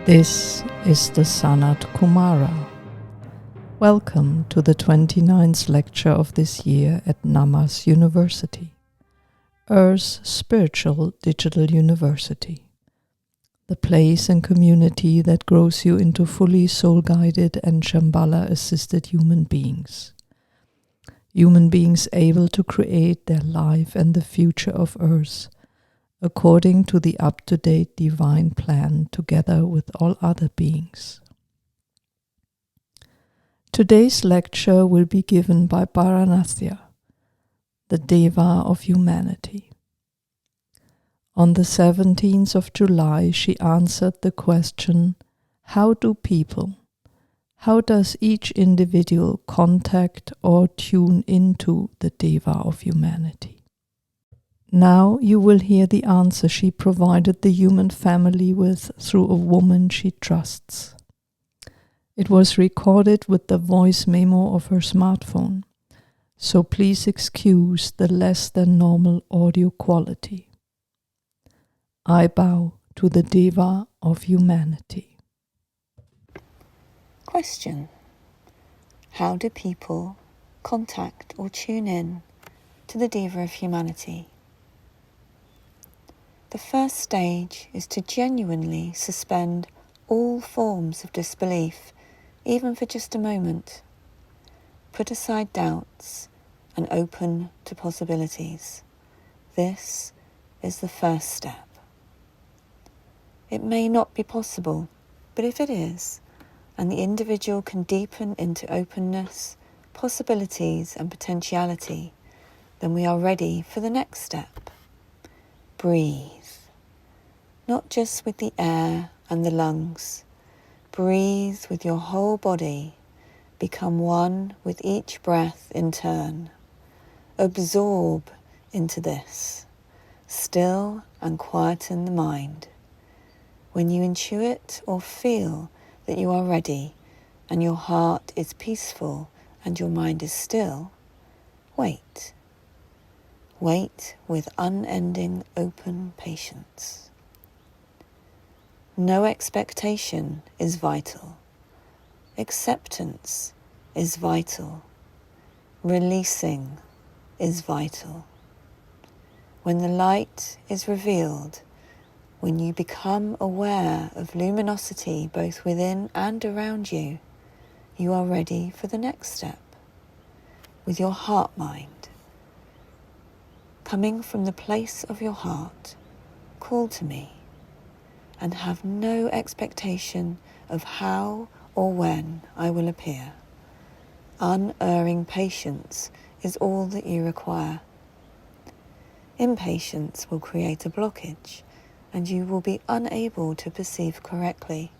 This is the SANAT KUMARA. Welcome to the 29th lecture of this year at Namas University, Earth's spiritual digital university, the place and community that grows you into fully soul-guided and Shambhala-assisted human beings. Human beings able to create their life and the future of Earth according to the up-to-date divine plan together with all other beings. Today's lecture will be given by Paranathia, the Deva of humanity. On the 17th of July, she answered the question, how does each individual contact or tune into the Deva of humanity? Now you will hear the answer she provided the human family with through a woman she trusts. It was recorded with the voice memo of her smartphone, so please excuse the less than normal audio quality. I bow to the Deva of humanity. Question: how do people contact or tune in to the Deva of humanity? The first stage is to genuinely suspend all forms of disbelief, even for just a moment. Put aside doubts and open to possibilities. This is the first step. It may not be possible, but if it is, and the individual can deepen into openness, possibilities and potentiality, then we are ready for the next step. Breathe. Not just with the air and the lungs. Breathe with your whole body. Become one with each breath in turn. Absorb into this. Still and quieten the mind. When you intuit or feel that you are ready and your heart is peaceful and your mind is still, wait. Wait with unending open patience. No expectation is vital. Acceptance is vital. Releasing is vital. When the light is revealed, when you become aware of luminosity both within and around you, you are ready for the next step. With your heart mind, coming from the place of your heart, call to me and have no expectation of how or when I will appear. Unerring patience is all that you require. Impatience will create a blockage and you will be unable to perceive correctly.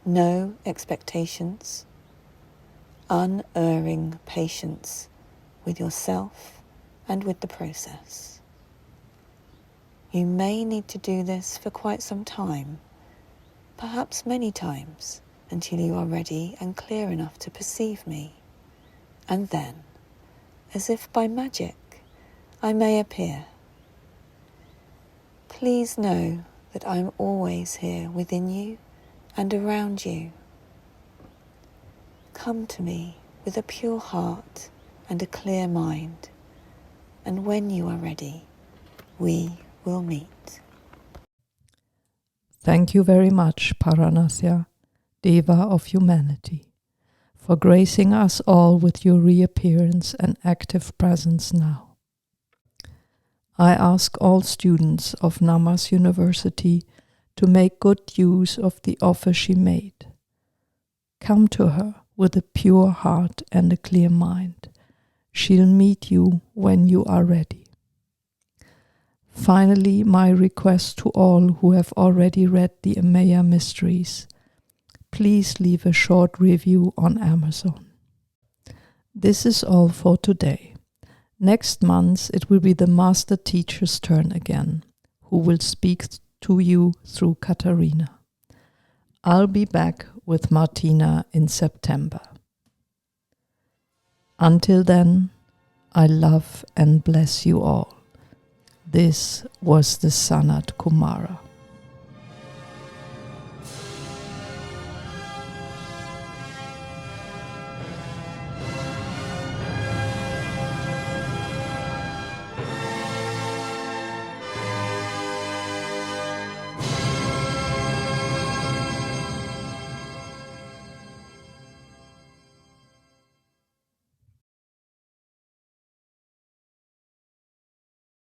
No expectations, unerring patience with yourself and with the process. You may need to do this for quite some time, perhaps many times, until you are ready and clear enough to perceive me. And then, as if by magic, I may appear. Please know that I am always here within you and around you. Come to me with a pure heart and a clear mind, and when you are ready, we will meet. Thank you very much, Paranathia, Deva of humanity, for gracing us all with your reappearance and active presence now. I ask all students of Namas University to make good use of the offer she made. Come to her with a pure heart and a clear mind. She'll meet you when you are ready. Finally, my request to all who have already read the AMAYA Mysteries, please leave a short review on Amazon. This is all for today. Next month it will be the Master Teacher's turn again, who will speak to you through Katharina. I'll be back with Martina in September. Until then, I love and bless you all. This was the SANAT KUMARA.